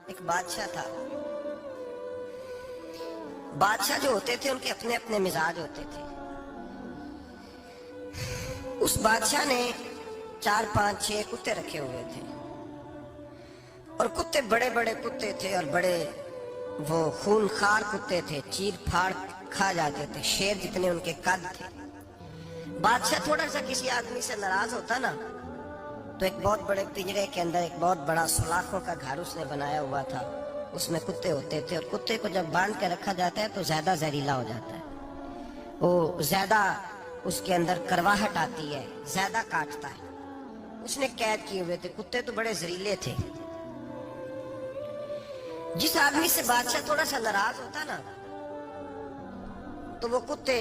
ایک بادشاہ تھا. بادشاہ جو ہوتے تھے ان کے اپنے اپنے مزاج ہوتے تھے. اس بادشاہ نے 4 5 6 کتے رکھے ہوئے تھے اور کتے بڑے بڑے کتے تھے اور بڑے وہ خونخوار کتے تھے, چیر پھاڑ کھا جاتے تھے, شیر جتنے ان کے قد تھے. بادشاہ تھوڑا سا کسی آدمی سے ناراض ہوتا نا تو ایک بہت بڑے پنجرے کے اندر ایک بہت بڑا سلاخوں کا گھر اس نے بنایا ہوا تھا. اس میں کتے ہوتے تھے اور کتے کو جب باندھ کے رکھا جاتا ہے تو زیادہ زہریلا ہو جاتا ہے, وہ زیادہ اس کے اندر کرواہٹ آتی ہے, زیادہ کاٹتا ہے. اس نے قید کیے ہوئے تھے. کتے تو بڑے زہریلے تھے. جس آدمی سے بادشاہ تھوڑا سا ناراض ہوتا نا تو وہ کتے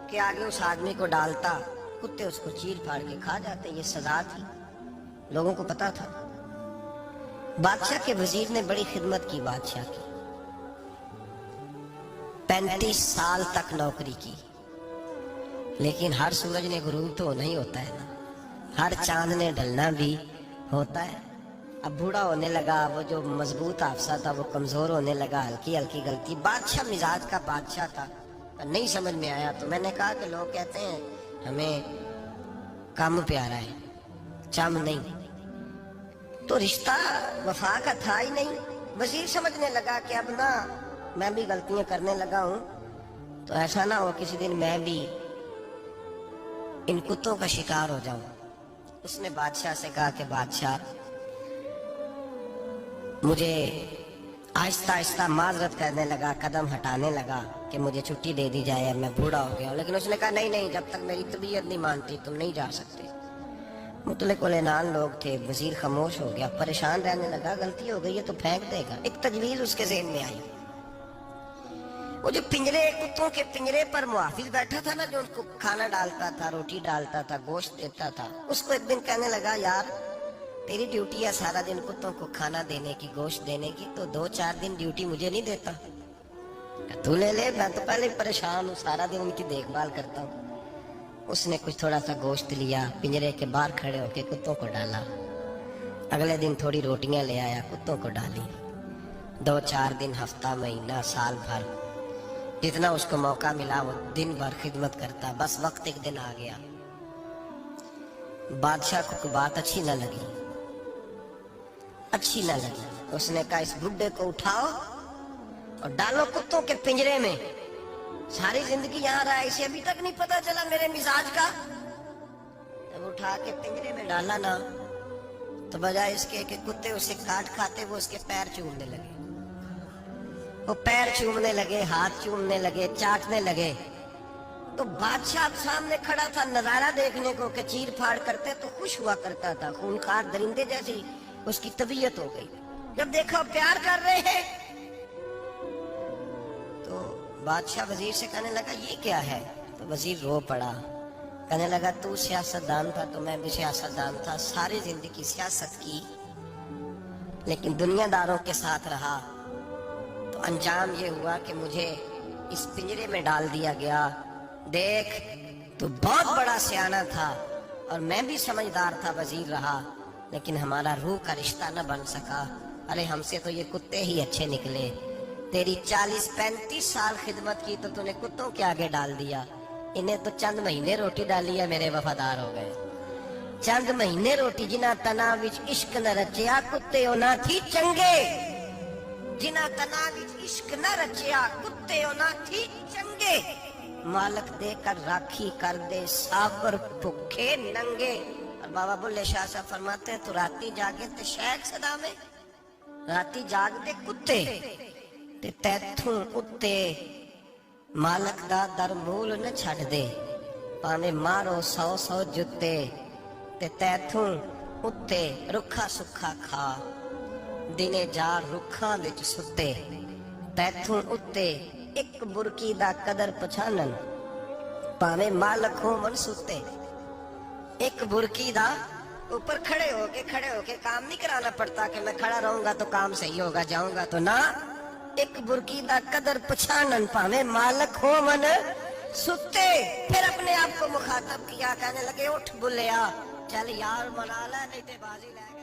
کے آگے اس آدمی کو ڈالتا, کتے اس کو چیر پھاڑ کے کھا جاتے. یہ سزا تھی, لوگوں کو پتا تھا. بادشاہ کے وزیر نے بڑی خدمت کی بادشاہ کی, 35 سال تک نوکری کی. لیکن ہر سورج نے غروب تو نہیں ہوتا ہے نا, ہر چاند نے ڈھلنا بھی ہوتا ہے. اب بوڑھا ہونے لگا, وہ جو مضبوط حافظہ تھا وہ کمزور ہونے لگا, ہلکی ہلکی غلطی. بادشاہ مزاج کا بادشاہ تھا, نہیں سمجھ میں آیا تو میں نے کہا کہ لوگ کہتے ہیں ہمیں کم پیارا ہے, چم نہیں. تو رشتہ وفا کا تھا ہی نہیں. وزیر سمجھنے لگا کہ اب نہ میں بھی غلطیاں کرنے لگا ہوں تو ایسا نہ ہو کسی دن میں بھی ان کتوں کا شکار ہو جاؤں. اس نے بادشاہ سے کہا کہ بادشاہ مجھے آہستہ آہستہ معذرت کرنے لگا, قدم ہٹانے لگا کہ مجھے چھٹی دے دی جائے, اب میں بوڑھا ہو گیا ہوں. لیکن اس نے کہا نہیں نہیں, جب تک میری طبیعت نہیں مانتی تم نہیں جا سکتے. مطلق العنان لوگ تھے. وزیر خاموش ہو گیا, پریشان رہنے لگا. غلطی ہو گئی ہے تو پھینک دے گا. ایک تجویز اس کے ذہن میں آئی. وہ جو پنجرے, کتوں کے پنجرے پر محافظ بیٹھا تھا نا, جو ان کو کھانا ڈالتا تھا, روٹی ڈالتا تھا, گوشت دیتا تھا, اس کو ایک دن کہنے لگا یار تیری ڈیوٹی ہے سارا دن کتوں کو کھانا دینے کی, گوشت دینے کی, تو 2 4 دن ڈیوٹی مجھے نہیں دیتا؟ تو لے لے, میں تو پہلے پریشان ہوں, سارا دن ان کی دیکھ بھال کرتا ہوں. اس نے کچھ تھوڑا سا گوشت لیا, پنجرے کے باہر کھڑے ہو کے کتوں کو ڈالا. اگلے دن تھوڑی روٹیاں لے آیا, کتوں کو ڈالی. 2 4 دن, ہفتہ, مہینہ, سال بھر, جتنا اس کو موقع ملا وہ دن بھر خدمت کرتا. بس وقت ایک دن آ گیا, بادشاہ کو کوئی بات اچھی نہ لگی. اس نے کہا اس بڈھے کو اٹھاؤ اور ڈالو کتوں کے پنجرے میں. ساری زندگی یہاں رہا, اسے ابھی تک نہیں پتا چلا میرے مزاج کا. جب اٹھا کے پنجرے میں ڈالا نا تو بجائے اس کے کہ کتے اسے کاٹ کھاتے, وہ اس کے پیر چومنے لگے. وہ پیر چومنے لگے, ہاتھ چومنے لگے, چاٹنے لگے. تو بادشاہ سامنے کھڑا تھا نظارہ دیکھنے کو کہ چیر پھاڑ کرتے تو خوش ہوا کرتا تھا. خونخوار درندے جیسی اس کی طبیعت ہو گئی. جب دیکھا پیار کر رہے ہیں تو بادشاہ وزیر سے کہنے لگا یہ کیا ہے؟ تو وزیر رو پڑا, کہنے لگا تو سیاستدان تھا تو میں بھی سیاستدان تھا, ساری زندگی سیاست کی لیکن دنیا داروں کے ساتھ رہا تو انجام یہ ہوا کہ مجھے اس پنجرے میں ڈال دیا گیا. دیکھ تو بہت بڑا سیانہ تھا اور میں بھی سمجھدار تھا, وزیر رہا, لیکن ہمارا روح کا رشتہ نہ بن سکا. ارے ہم سے تو یہ کتے ہی اچھے نکلے. تیری 40 35 سال خدمت کی تو نے کتوں کے آگے ڈال دیا. انہیں تو چند مہینے روٹی ڈالی ہے, میرے وفادار ہو گئے. چند مہینے روٹی, جنہ تنا وچ عشق نہ رچیا کتے نہ تھی چنگے. جنہ تنا وچ عشق نہ رچیا کتے نہ تھی چنگے. مالک دے کر راکھی کر دے سافر بھوکے ننگے. اور بابا بلے شاہ صاحب فرماتے ہیں تو راتی جاگے تے شیخ صدا میں, راتی جاگ دے کتے تے تیتھوں اتے مالک دا در مول نہ چھڑ دے. پاویں مارو 100 جتے تے تیتھوں اتے رکھا سکھا کھا. دنے جا رکھاں وچ ستے تیتھوں اتے ایک برکی دا قدر پچھانن. پاویں مالک ہو من ستے. ایک برکی دا اوپر کھڑے ہو کے کام نہیں کرانا پڑتا کہ میں کھڑا رہوں گا تو کام صحیح ہوگا, جاؤں گا تو نہ. ایک برکی دا قدر پچھانن پاویں مالک ہو من ستے. پھر اپنے آپ کو مخاطب کیا, کہنے لگے اٹھ بلیا چل یار منا لے نہیں تے بازی لے.